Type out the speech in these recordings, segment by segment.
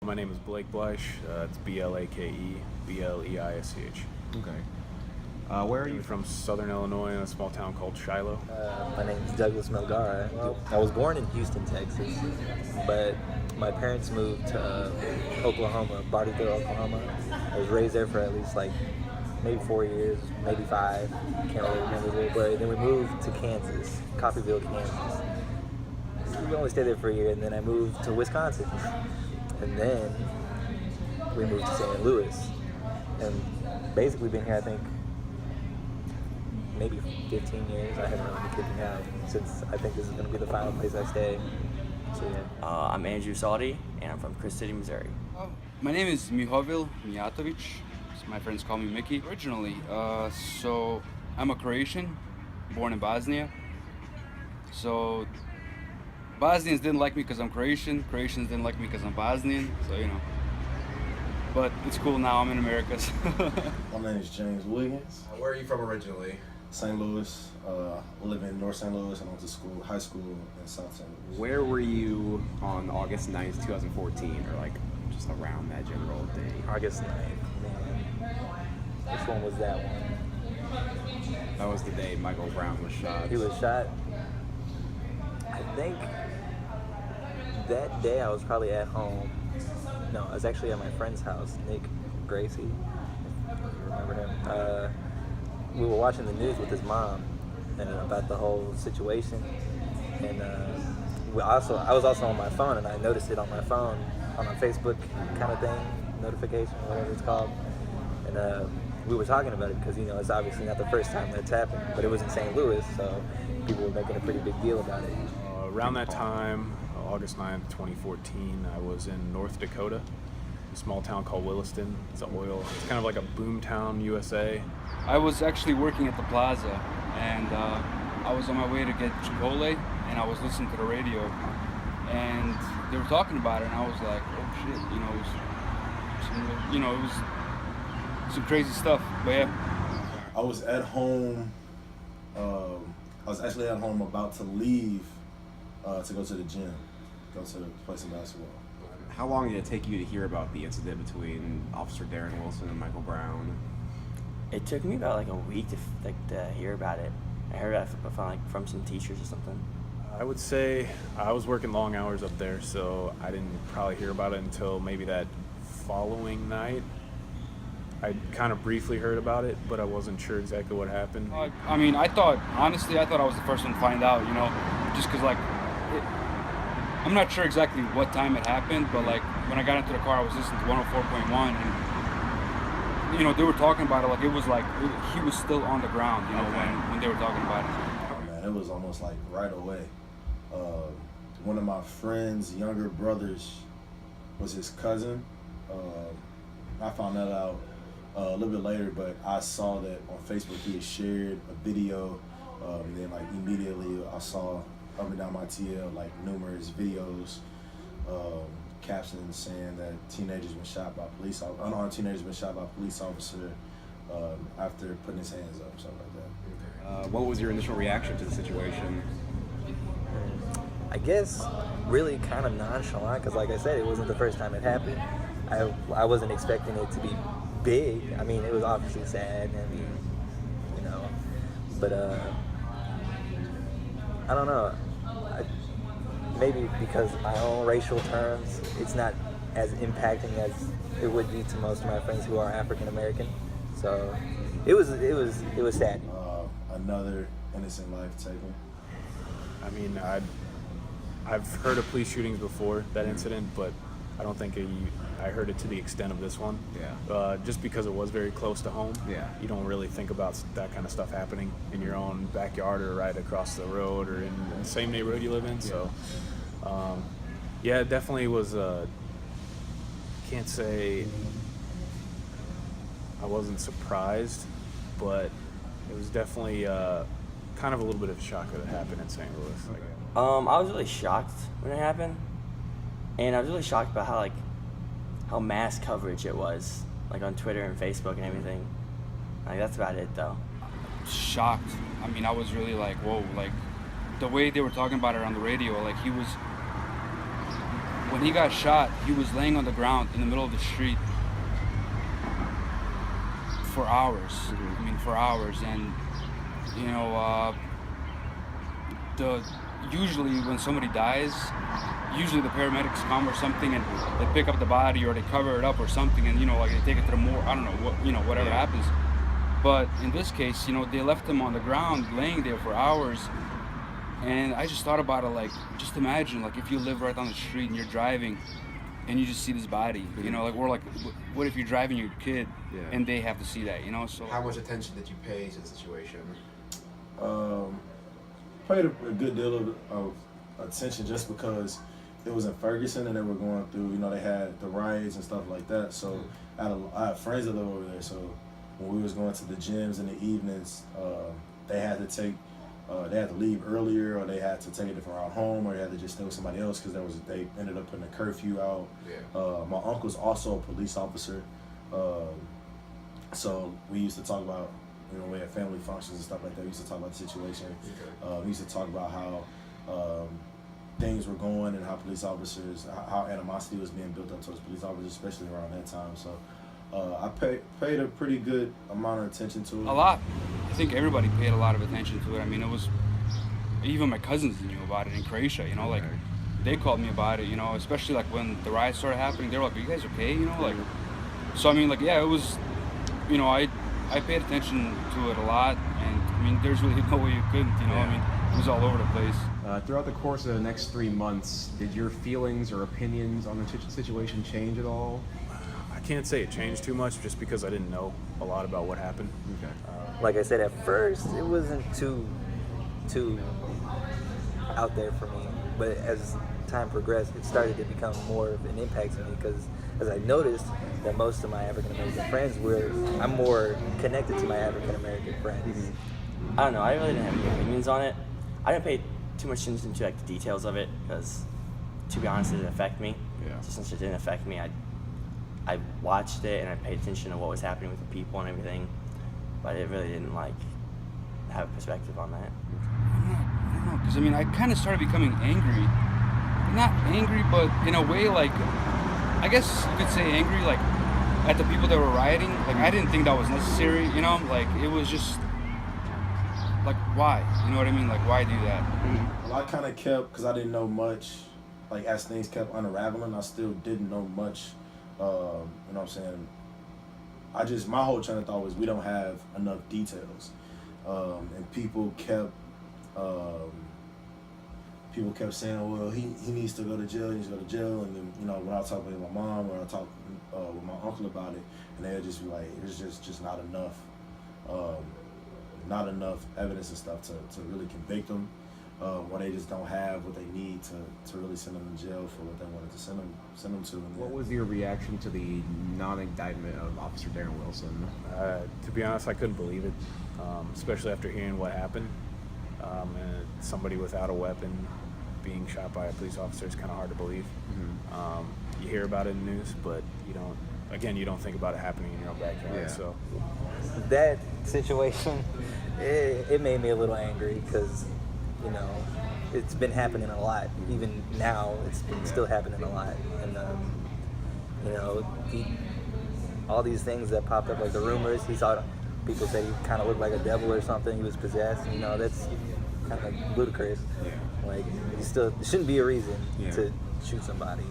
My name is Blake Bleish. It's Blake, Bleisch. Okay. Where are you From Southern Illinois, in a small town called Shiloh. My name is Douglas Melgara. Well, I was born in Houston, Texas, but my parents moved to Oklahoma, Bartyville, Oklahoma. I was raised there for at least maybe 4 years, maybe 5. Can't really remember. But then we moved to Kansas, Coffeyville, Kansas. We only stayed there for a year, and then I moved to Wisconsin. And then we moved to St. Louis. And basically been here, I think, maybe 15 years. I haven't really been kicking out since I think this is going to be the final place I stay. So yeah. I'm Andrew Saldi, and I'm from Chris City, Missouri. My name is Mihovil Mijatovic. My friends call me Mickey. Originally, so I'm a Croatian, born in Bosnia. So Bosnians didn't like me because I'm Croatian. Croatians didn't like me because I'm Bosnian. So, you know. But it's cool now. I'm in America. My name is James Wiggins. Where are you from originally? St. Louis. I live in North St. Louis and I went to high school in South St. Louis. Where were you on August 9th, 2014, or just around that general day? August 9th, man. Which one was that one? That was the day Michael Brown was shot. He was shot. I think that day I was probably at home. No, I was actually at my friend's house, Nick Gracie, if you remember him. We were watching the news with his mom and about the whole situation. And I was also on my phone, and I noticed it on my phone, on a Facebook kind of thing, notification, whatever it's called. And we were talking about it because, it's obviously not the first time that's happened, but it was in St. Louis, so people were making a pretty big deal about it. Around that time, August 9th, 2014, I was in North Dakota, a small town called Williston. It's kind of like a boom town, USA. I was actually working at the plaza, and I was on my way to get Chipotle, and I was listening to the radio, and they were talking about it, and I was like, oh shit, it was some crazy stuff. But yeah, I was at home. I was actually at home about to leave to go to the gym, go to play some basketball. How long did it take you to hear about the incident between Officer Darren Wilson and Michael Brown? It took me about a week to hear about it. I heard it from some teachers or something. I would say I was working long hours up there, so I didn't probably hear about it until maybe that following night. I kind of briefly heard about it, but I wasn't sure exactly what happened. I thought I was the first one to find out, just because I'm not sure exactly what time it happened, but when I got into the car, I was listening to 104.1, and they were talking about it it was he was still on the ground, when they were talking about it. Oh, man, it was almost right away. One of my friend's younger brothers was his cousin. I found that out a little bit later, but I saw that on Facebook he had shared a video. Then immediately I saw up and down my TL numerous videos, captions saying that unarmed teenagers been shot by a police officer after putting his hands up, something like that. What was your initial reaction to the situation? I guess really kind of nonchalant, because like I said, it wasn't the first time it happened. I wasn't expecting it to be big. It was obviously sad, but I don't know. Maybe because my own racial terms, it's not as impacting as it would be to most of my friends who are African American. So it was sad. Another innocent life taken. I've heard of police shootings before that incident, but I don't think I heard it to the extent of this one. Yeah. Just because it was very close to home. Yeah. You don't really think about that kind of stuff happening in your own backyard or right across the road or in the same neighborhood you live in. So, it definitely was. Can't say I wasn't surprised, but it was definitely kind of a little bit of a shock that it happened in St. Louis. I was really shocked when it happened, and I was really shocked about how mass coverage it was, on Twitter and Facebook and everything. That's about it, though. Shocked. I was really whoa, the way they were talking about it on the radio, he was when he got shot, he was laying on the ground in the middle of the street for hours. I mean, for hours. And, you know, usually when somebody dies, usually the paramedics come or something and they pick up the body or they cover it up or something, and, you know, like they take it to the morgue. I don't know what, you know, whatever happens. But in this case, you know, they left him on the ground laying there for hours. And I just thought about it, like, just imagine, like, if you live right down the street and you're driving and you just see this body, you know, like, or like, what if you're driving your kid and they have to see that, you know? So How much attention did you pay to the situation? Paid a good deal of attention just because it was in Ferguson and they were going through, you know, they had the riots and stuff like that. So I had friends that live over there. So when we was going to the gyms in the evenings, they had to leave earlier, or they had to take a different route home, or they had to just stay with somebody else because they ended up putting a curfew out. My uncle's also a police officer, so we used to talk about, you know, we had family functions and stuff like that. We used to talk about the situation. We used to talk about how things were going and how police officers, how animosity was being built up towards police officers, especially around that time. So I paid a pretty good amount of attention to it. a lot. I think everybody paid a lot of attention to it. I mean, it was, even my cousins knew about it in Croatia, you know, like, they called me about it, you know, especially like when the riots started happening. They were like, are you guys okay, you know, like, so I mean, like, yeah, it was, you know, I paid attention to it a lot, and I mean, there's really no way you couldn't, you know, I mean, it was all over the place. Throughout the course of the next 3 months, did your feelings or opinions on the situation change at all? I can't say it changed too much just because I didn't know a lot about what happened. Okay. Like I said, at first it wasn't too out there for me, but as time progressed, it started to become more of an impact to me because as I noticed that most of my African American friends I'm more connected to my African American friends. I don't know. I really didn't have any opinions on it. I didn't pay too much attention to like the details of it because, to be honest, it didn't affect me. So since it didn't affect me, I watched it and I paid attention to what was happening with the people and everything, but it really didn't like have a perspective on that. I don't know, because I mean, I kind of started becoming angry. Not angry, but in a way, like, I guess you could say angry, like, at the people that were rioting. Like, I didn't think that was necessary, you know? Like, it was just, like, why? You know what I mean? Like, why do that? Well, I kind of kept, because I didn't know much, like, as things kept unraveling, I still didn't know much, you know what I'm saying? My whole train of thought was we don't have enough details. And people kept saying, well, he needs to go to jail, and then, you know, when I talk with my mom or I talk with my uncle about it, and they'll just be like, there's just not enough evidence and stuff to really convict them, or they just don't have what they need to really send them to jail for what they wanted to send them to. And What was your reaction to the non-indictment of Officer Darren Wilson? To be honest, I couldn't believe it, especially after hearing what happened. And somebody without a weapon being shot by a police officer is kind of hard to believe. You hear about it in the news, but you don't think about it happening in your own backyard. So That situation, it made me a little angry because, you know, it's been happening a lot. Even now, it's been still happening a lot. And, you know, all these things that popped up, like the rumors, people said he kind of looked like a devil or something, he was possessed. You know, that's kind of ludicrous. Like, it shouldn't be a reason to shoot somebody.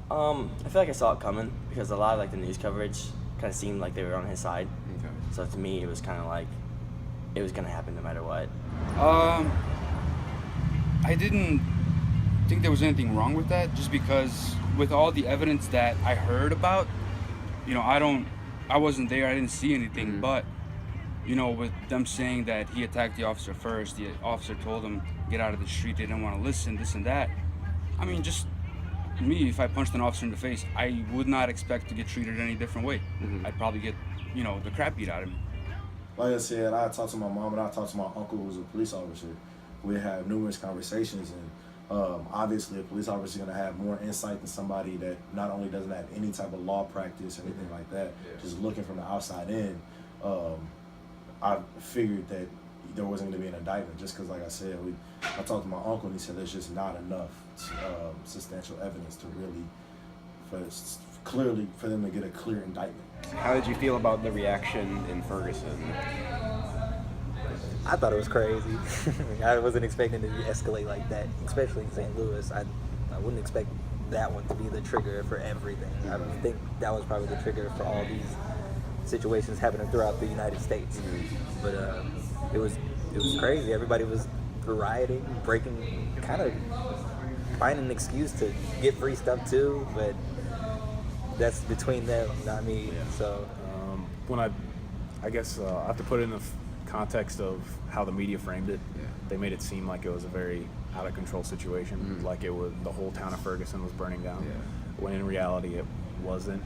I feel like I saw it coming because a lot of like the news coverage kind of seemed like they were on his side. So to me, it was kind of like it was gonna happen no matter what. I didn't think there was anything wrong with that, just because with all the evidence that I heard about, you know, I wasn't there, I didn't see anything, but, you know, with them saying that he attacked the officer first, the officer told him, get out of the street, they didn't want to listen, this and that. I mean, just me, if I punched an officer in the face, I would not expect to get treated any different way. I'd probably get, you know, the crap beat out of me. Like I said, I talked to my mom and I talked to my uncle who was a police officer. We had numerous conversations, and obviously a police officer is going to have more insight than somebody that not only doesn't have any type of law practice or anything like that, just looking from the outside in. I figured that there wasn't going to be an indictment just because, like I said, I talked to my uncle and he said there's just not enough substantial evidence to really for them to get a clear indictment. How did you feel about the reaction in Ferguson? I thought it was crazy. I wasn't expecting it to escalate like that, especially in St. Louis. I wouldn't expect that one to be the trigger for everything. I think that was probably the trigger for all these situations happening throughout the United States. But it was crazy. Everybody was rioting, breaking, kind of finding an excuse to get free stuff too. But that's between them, not me. So when I guess I have to put it in the context of how the media framed it. They made it seem like it was a very out of control situation, like it was the whole town of Ferguson was burning down, when in reality it wasn't.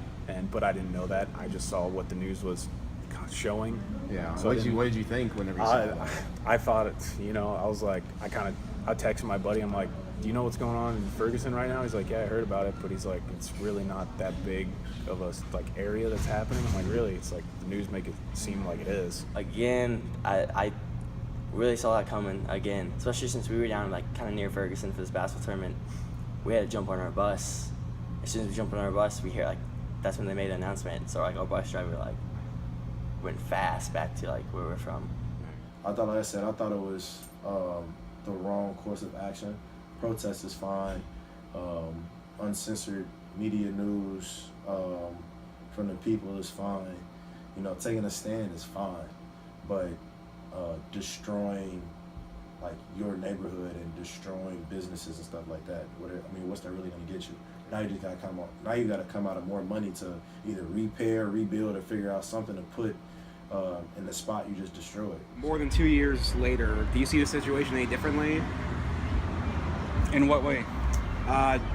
But I didn't know that. I just saw what the news was showing. Yeah. So what did you think whenever you saw it? I thought I was like, I texted my buddy. I'm like, do you know what's going on in Ferguson right now? He's like, yeah, I heard about it, but he's like, it's really not that big of a area that's happening. I'm like, really? It's like the news make it seem like it is. Again, I really saw that coming again, especially since we were down kind of near Ferguson for this basketball tournament. We had to jump on our bus. As soon as we jumped on our bus, we hear that's when they made the announcement. So our bus driver went fast back to where we're from. I thought, like I said, it was the wrong course of action. Protest is fine. Uncensored media news from the people is fine. Taking a stand is fine, but destroying your neighborhood and destroying businesses and stuff like that. What's that really going to get you? Now you just got to come out. Now you got to come out of more money to either repair, rebuild, or figure out something to put in the spot you just destroyed. More than 2 years later, do you see the situation any differently? In what way?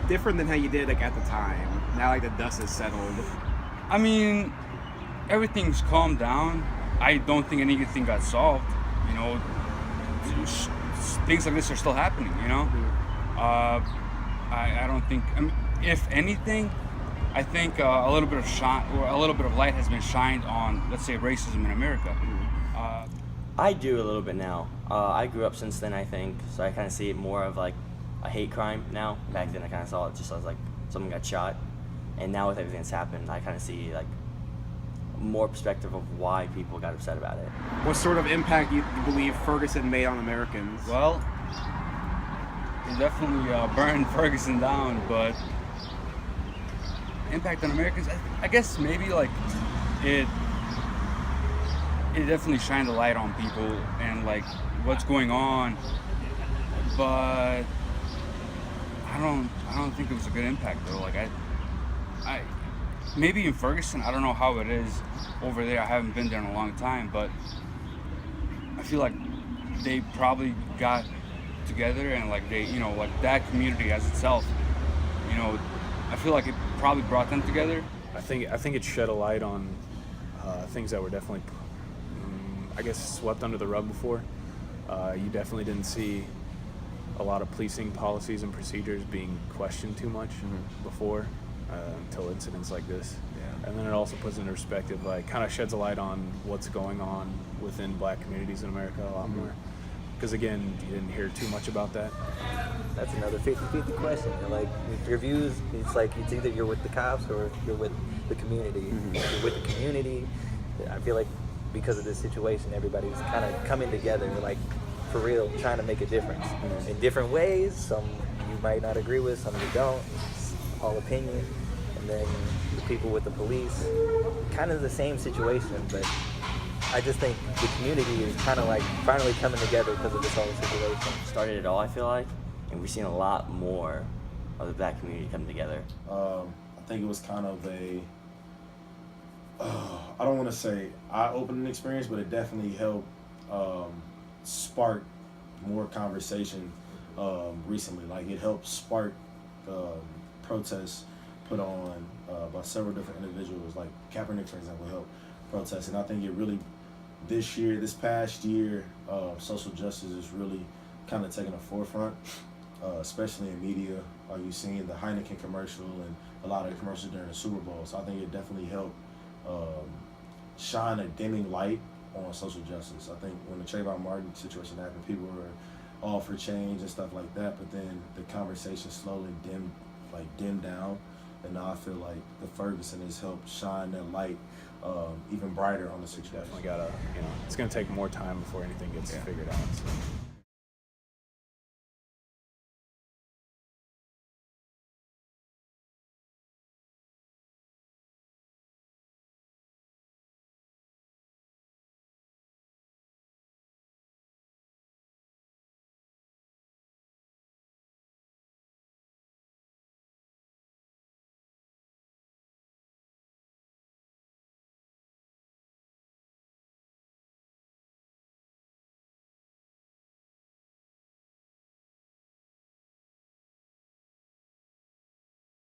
Different than how you did at the time. Now the dust has settled. I mean, everything's calmed down. I don't think anything got solved. Things like this are still happening. I don't think. If anything, I think a little bit of light has been shined on, let's say, racism in America. I do a little bit now. I grew up since then, I think, so I kind of see it more of a hate crime now. Back then, I kind of saw it just as someone got shot, and now with everything that's happened, I kind of see more perspective of why people got upset about it. What sort of impact you believe Ferguson made on Americans? Well, it definitely burned Ferguson down, but impact on Americans, I guess maybe it definitely shined a light on people and what's going on, but I don't think it was a good impact though. I maybe in Ferguson, I don't know how it is over there. I haven't been there in a long time, but I feel like they probably got together and they, that community as itself, I feel like it probably brought them together. I think it shed a light on things that were definitely, I guess, swept under the rug before. You definitely didn't see a lot of policing policies and procedures being questioned too much before until incidents like this. And then it also puts into perspective, kind of sheds a light on what's going on within black communities in America a lot more. Because again, you didn't hear too much about that. that's another 50-50 question. If your views, it's either you're with the cops or you're with the community. If you're with the community, I feel like because of this situation, everybody's kind of coming together, for real, trying to make a difference in different ways. Some you might not agree with, some you don't. It's all opinion. And then the people with the police, kind of the same situation, but I just think the community is kind of finally coming together because of this whole situation. Started it all, I feel like, and we've seen a lot more of the black community come together. I think it was kind of I don't want to say eye-opening experience, but it definitely helped spark more conversation recently. It helped spark protests put on by several different individuals. Kaepernick, for example, helped protest, and I think it really this past year, social justice is really kind of taking a forefront, especially in media. You've seen the Heineken commercial and a lot of the commercials during the Super Bowl. So I think it definitely helped shine a dimming light on social justice. I think when the Trayvon Martin situation happened, people were all for change and stuff like that, but then the conversation slowly dimmed down, and now I feel like the Ferguson has helped shine that light even brighter on the situation. Definitely gotta, it's gonna take more time before anything gets figured out. So.